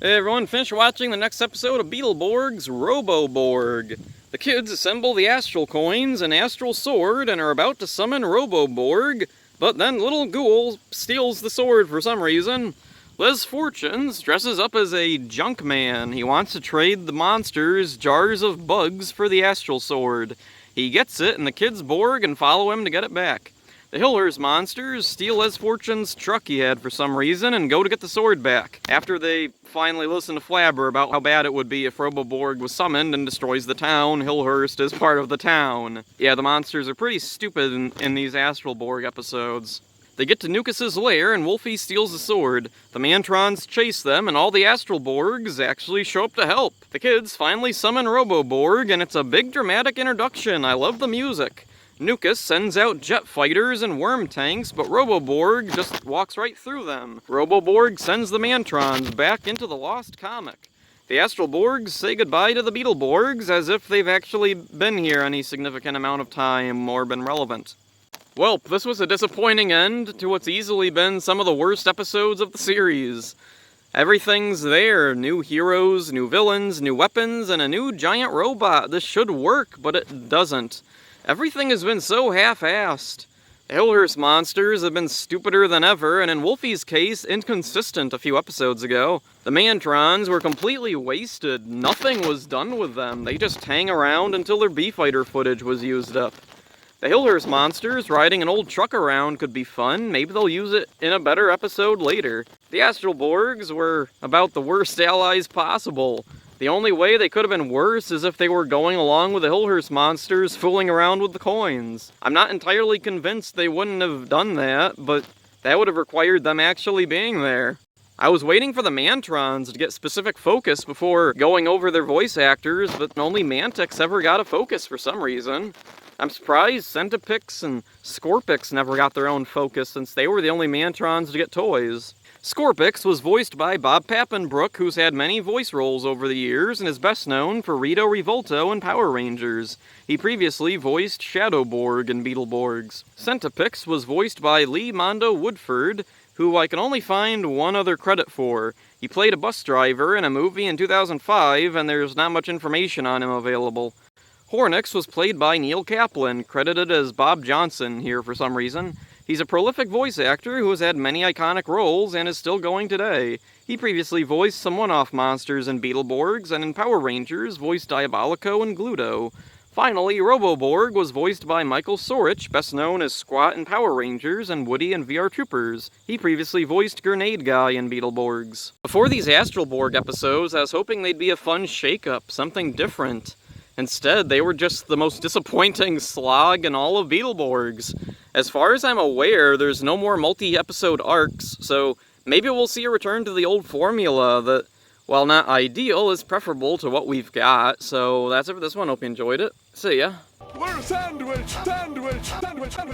Hey everyone, finish watching the next episode of Beetleborgs, Robo Borg. The kids assemble the astral coins and astral sword and are about to summon Robo Borg, but then little Ghoul steals the sword for some reason. Les Fortunes dresses up as a junk man. He wants to trade the monsters jars of bugs for the astral sword. He gets it and the kids Borg and follow him to get it back. The Hillhurst monsters steal Les Fortune's truck he had for some reason and go to get the sword back, after they finally listen to Flabber about how bad it would be if Robo Borg was summoned and destroys the town. Hillhurst is part of the town. Yeah, the monsters are pretty stupid in these Astral Borg episodes. They get to Nukus's lair and Wolfie steals the sword. The Mantrons chase them and all the Astral Borgs actually show up to help. The kids finally summon Robo Borg and it's a big dramatic introduction. I love the music. Nukus sends out jet fighters and worm tanks, but Robo-Borg just walks right through them. Robo-Borg sends the Mantrons back into the Lost Comic. The Astral Borgs say goodbye to the Beetleborgs as if they've actually been here any significant amount of time or been relevant. Well, this was a disappointing end to what's easily been some of the worst episodes of the series. Everything's there. New heroes, new villains, new weapons, and a new giant robot. This should work, but it doesn't. Everything has been so half-assed. The Hillhurst monsters have been stupider than ever, and in Wolfie's case, inconsistent a few episodes ago. The Mantrons were completely wasted. Nothing was done with them. They just hang around until their B-Fighter footage was used up. The Hillhurst monsters riding an old truck around could be fun. Maybe they'll use it in a better episode later. The Astral Borgs were about the worst allies possible. The only way they could have been worse is if they were going along with the Hillhurst monsters fooling around with the coins. I'm not entirely convinced they wouldn't have done that, but that would have required them actually being there. I was waiting for the Mantrons to get specific focus before going over their voice actors, but only Mantix ever got a focus for some reason. I'm surprised Centipix and Scorpix never got their own focus since they were the only Mantrons to get toys. Scorpix was voiced by Bob Pappenbrook, who's had many voice roles over the years and is best known for Rito Revolto in Power Rangers. He previously voiced Shadow Borg in Beetleborgs. Centipix was voiced by Lee Mondo Woodford, who I can only find one other credit for. He played a bus driver in a movie in 2005, and there's not much information on him available. Hornix was played by Neil Kaplan, credited as Bob Johnson here for some reason. He's a prolific voice actor who has had many iconic roles and is still going today. He previously voiced some one-off monsters in Beetleborgs, and in Power Rangers voiced Diabolico and Gluto. Finally, Robo-Borg was voiced by Michael Sorich, best known as Squat in Power Rangers and Woody in VR Troopers. He previously voiced Grenade Guy in Beetleborgs. Before these Astral Borg episodes, I was hoping they'd be a fun shake-up, something different. Instead, they were just the most disappointing slog in all of Beetleborgs. As far as I'm aware, there's no more multi-episode arcs, so maybe we'll see a return to the old formula that, while not ideal, is preferable to what we've got. So that's it for this one. Hope you enjoyed it. See ya. We're a sandwich!